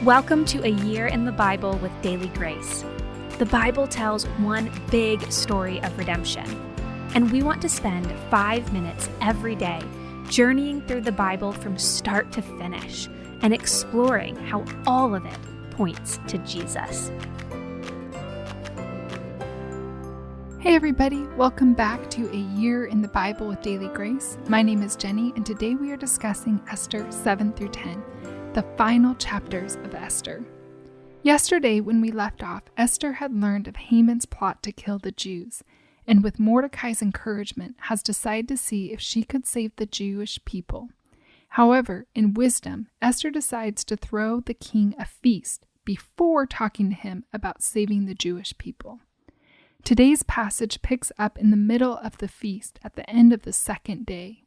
Welcome to A Year in the Bible with Daily Grace. The Bible tells one big story of redemption, and we want to spend 5 minutes every day journeying through the Bible from start to finish and exploring how all of it points to Jesus. Hey everybody, welcome back to A Year in the Bible with Daily Grace. My name is Jenny, and today we are discussing Esther 7 through 10, the final chapters of Esther. Yesterday, when we left off, Esther had learned of Haman's plot to kill the Jews, and with Mordecai's encouragement, has decided to see if she could save the Jewish people. However, in wisdom, Esther decides to throw the king a feast before talking to him about saving the Jewish people. Today's passage picks up in the middle of the feast at the end of the second day.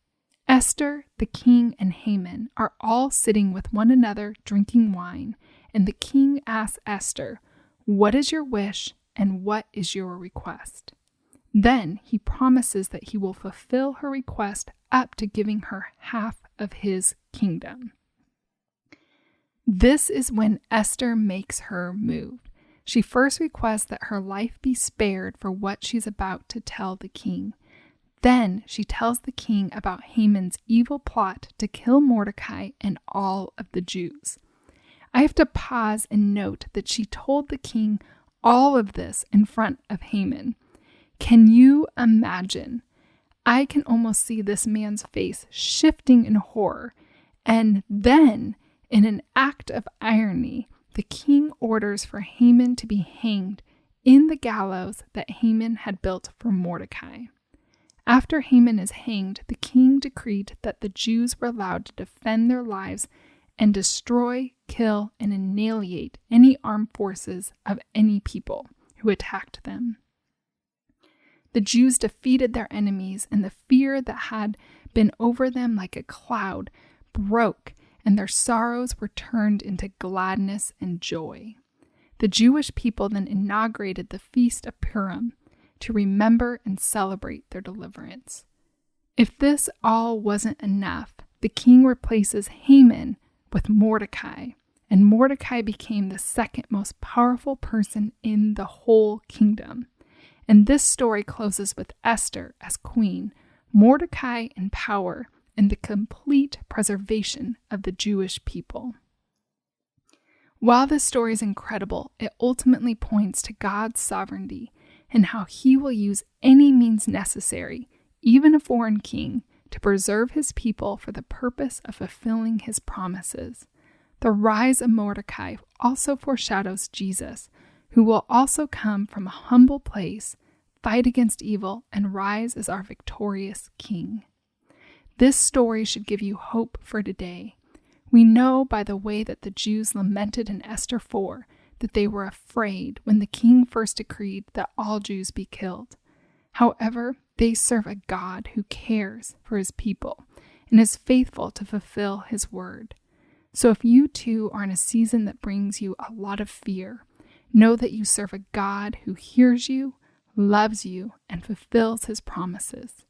Esther, the king, and Haman are all sitting with one another drinking wine, and the king asks Esther, "What is your wish and what is your request?" Then he promises that he will fulfill her request up to giving her half of his kingdom. This is when Esther makes her move. She first requests that her life be spared for what she's about to tell the king. Then she tells the king about Haman's evil plot to kill Mordecai and all of the Jews. I have to pause and note that she told the king all of this in front of Haman. Can you imagine? I can almost see this man's face shifting in horror. And then, in an act of irony, the king orders for Haman to be hanged in the gallows that Haman had built for Mordecai. After Haman is hanged, the king decreed that the Jews were allowed to defend their lives and destroy, kill, and annihilate any armed forces of any people who attacked them. The Jews defeated their enemies, and the fear that had been over them like a cloud broke, and their sorrows were turned into gladness and joy. The Jewish people then inaugurated the Feast of Purim to remember and celebrate their deliverance. If this all wasn't enough, the king replaces Haman with Mordecai, and Mordecai became the second most powerful person in the whole kingdom. And this story closes with Esther as queen, Mordecai in power, and the complete preservation of the Jewish people. While this story is incredible, it ultimately points to God's sovereignty and how he will use any means necessary, even a foreign king, to preserve his people for the purpose of fulfilling his promises. The rise of Mordecai also foreshadows Jesus, who will also come from a humble place, fight against evil, and rise as our victorious king. This story should give you hope for today. We know by the way that the Jews lamented in Esther 4 that they were afraid when the king first decreed that all Jews be killed. However, they serve a God who cares for his people and is faithful to fulfill his word. So if you too are in a season that brings you a lot of fear, know that you serve a God who hears you, loves you, and fulfills his promises.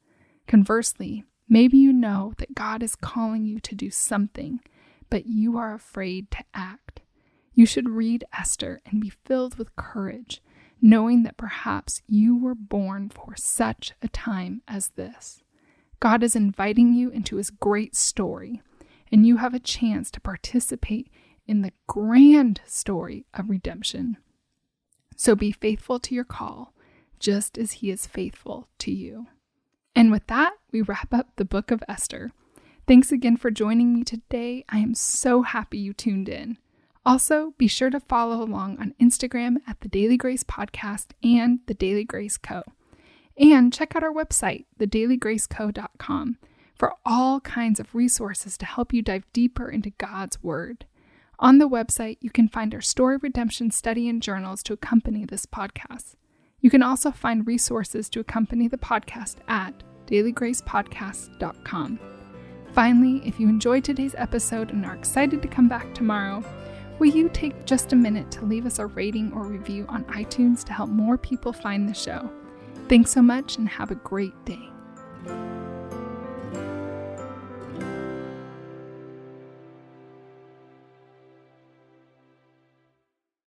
Conversely, maybe you know that God is calling you to do something, but you are afraid to act. You should read Esther and be filled with courage, knowing that perhaps you were born for such a time as this. God is inviting you into his great story, and you have a chance to participate in the grand story of redemption. So be faithful to your call, just as he is faithful to you. And with that, we wrap up the book of Esther. Thanks again for joining me today. I am so happy you tuned in. Also, be sure to follow along on Instagram at The Daily Grace Podcast and The Daily Grace Co. And check out our website, thedailygraceco.com, for all kinds of resources to help you dive deeper into God's Word. On the website, you can find our Story of Redemption study and journals to accompany this podcast. You can also find resources to accompany the podcast at dailygracepodcast.com. Finally, if you enjoyed today's episode and are excited to come back tomorrow, will you take just a minute to leave us a rating or review on iTunes to help more people find the show? Thanks so much and have a great day.